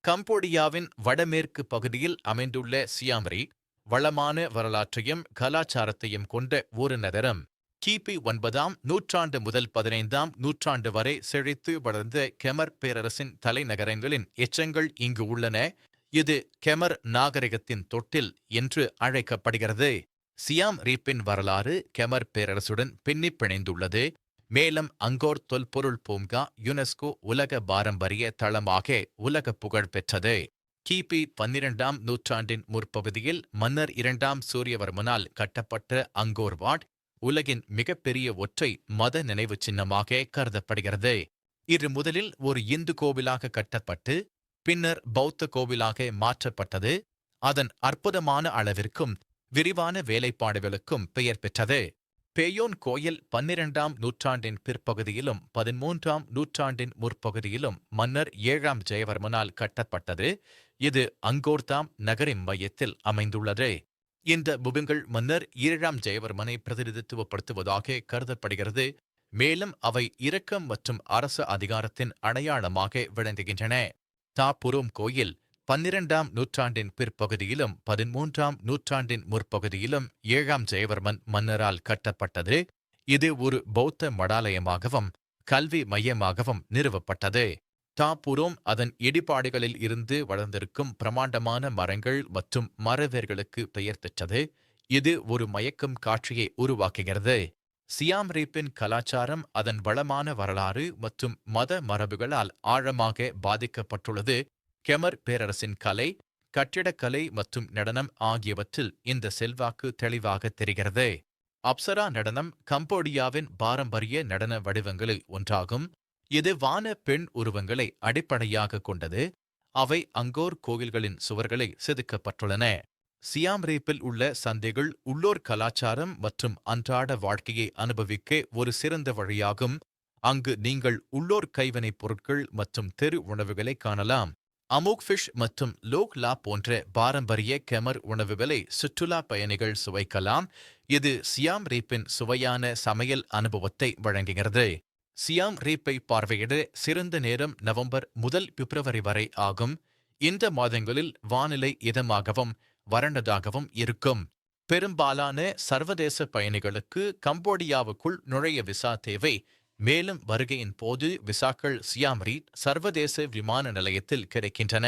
கம்போடியாவின் வடமேற்கு பகுதியில் அமைந்துள்ள சியாம் ரீப் வளமான வரலாற்றையும் கலாச்சாரத்தையும் கொண்ட ஒரு நகரம். கிபி 9ஆம் நூற்றாண்டு முதல் 15ஆம் நூற்றாண்டு வரை செழித்து வளர்ந்த கெமர் பேரரசின் தலைநகரங்களின் எச்சங்கள் இங்கு உள்ளன. இது கெமர் நாகரிகத்தின் தொட்டில் என்று அழைக்கப்படுகிறது. சியாம் ரீப்பின் வரலாறு கெமர் பேரரசுடன் பின்னிப் பிணைந்துள்ளது. மேலும் அங்கோர் தொல்பொருள் பூங்கா யுனெஸ்கோ உலக பாரம்பரிய தளமாக உலக புகழ் பெற்றது. கிபி 12ஆம் நூற்றாண்டின் முற்பகுதியில் மன்னர் 2ஆம் சூரியவர்மனால் கட்டப்பட்ட அங்கோர் வாட் உலகின் மிகப்பெரிய ஒற்றை மத நினைவுச் சின்னமாக கருதப்படுகிறது. இது முதலில் ஒரு இந்து கோவிலாக கட்டப்பட்டு பின்னர் பௌத்த கோவிலாக மாற்றப்பட்டது. அதன் அற்புதமான அளவிற்கும் விரிவான வேலைப்பாடுகளுக்கும் பெயர் பெற்றது. பேயோன் கோயில் 12ஆம் நூற்றாண்டின் பிற்பகுதியிலும் 13ஆம் நூற்றாண்டின் முற்பகுதியிலும் மன்னர் 7ஆம் ஜெயவர்மனால் கட்டப்பட்டது. இது அங்கோர்தாம் நகரின் மையத்தில் அமைந்துள்ளது. இந்த புகங்கள் மன்னர் 7ஆம் ஜெயவர்மனை பிரதிநிதித்துவப்படுத்துவதாக கருதப்படுகிறது. மேலும் அவை இரக்கம் மற்றும் அரசு அதிகாரத்தின் அடையாளமாக விளங்குகின்றன. தாப்புரோம் கோயில் 12ஆம் நூற்றாண்டின் பிற்பகுதியிலும் 13ஆம் நூற்றாண்டின் முற்பகுதியிலும் 7ஆம் ஜெயவர்மன் மன்னரால் கட்டப்பட்டது. இது ஒரு பௌத்த மடாலயமாகவும் கல்வி மையமாகவும் நிறுவப்பட்டது. தாப்புரோம் அதன் இடிபாடுகளில் இருந்து வளர்ந்திருக்கும் பிரமாண்டமான மரங்கள் மற்றும் மரவேர்களுக்கு பெயர் பெற்றது. இது ஒரு மயக்கும் காட்சியை உருவாக்குகிறது. சியாம் ரீப்பின் கலாச்சாரம் அதன் வளமான வரலாறு மற்றும் மத மரபுகளால் ஆழமாக பாதிக்கப்பட்டுள்ளது. கெமர் பேரரசின் கலை, கட்டிடக்கலை மற்றும் நடனம் ஆகியவற்றில் இந்த செல்வாக்கு தெளிவாக தெரிகிறது. அப்சரா நடனம் கம்போடியாவின் பாரம்பரிய நடன வடிவங்களில் ஒன்றாகும். இது வான பெண் உருவங்களை அடிப்படையாக கொண்டது. அவை அங்கோர் கோவில்களின் சுவர்களை செதுக்கப்பட்டுள்ளன. சியாம் ரீப்பில் உள்ள சந்தைகள் உள்ளூர் கலாச்சாரம் மற்றும் அன்றாட வாழ்க்கையை அனுபவிக்க ஒரு சிறந்த வழியாகும். அங்கு நீங்கள் உள்ளூர் கைவினைப் பொருட்கள் மற்றும் தெரு உணவுகளை காணலாம். அமூக் ஃபிஷ் மற்றும் லோக் லா போன்ற பாரம்பரிய கெமர் உணவுகளை சுற்றுலா பயணிகள் சுவைக்கலாம். இது சியாம் ரீப்பின் சுவையான சமையல் அனுபவத்தை வழங்குகிறது. சியாம் ரீப்பை பார்வையிட சிறந்த நேரம் நவம்பர் முதல் பிப்ரவரி வரை ஆகும். இந்த மாதங்களில் வானிலை இதமாகவும் வறண்டதாகவும் இருக்கும். பெரும்பாலான சர்வதேச பயணிகளுக்கு கம்போடியாவுக்குள் நுழைய விசா தேவை. மேலும் வருகையின் போது விசாக்கள் சியாம் ரீப் சர்வதேச விமான நிலையத்தில் கிடைக்கின்றன.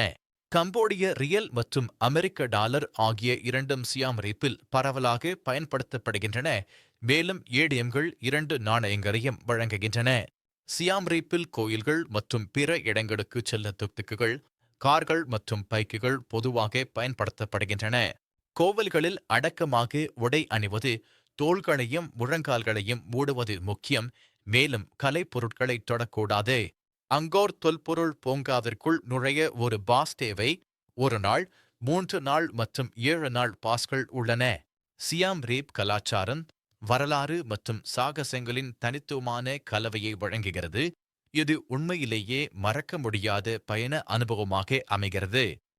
கம்போடிய ரியல் மற்றும் அமெரிக்க டாலர் ஆகிய இரண்டும் சியாம் ரீப்பில் பரவலாக பயன்படுத்தப்படுகின்றன. மேலும் ஏடிஎம்கள் 2 நாணயங்களையும் வழங்குகின்றன. சியாம் ரீப்பில் கோயில்கள் மற்றும் பிற இடங்களுக்கு செல்ல துக்துக்குகள், கார்கள் மற்றும் பைக்குகள் பொதுவாக பயன்படுத்தப்படுகின்றன. கோவில்களில் அடக்கமாக உடை அணிவது, தோள்களையும் முழங்கால்களையும் மூடுவது முக்கியம். மேலும் கலைப்பொருட்களை தொடக்கூடாது. அங்கோர் தொல்பொருள் பூங்காவிற்குள் நுழைய ஒரு பாஸ் தேவை. 1 நாள், 3 நாள் மற்றும் 7 நாள் பாஸ்கள் உள்ளன. சியாம் ரீப் கலாச்சாரம், வரலாறு மற்றும் சாகசங்களின் தனித்துவமான கலவையை வழங்குகிறது. இது உண்மையிலேயே மறக்க முடியாத பயண அனுபவமாக அமைகிறது.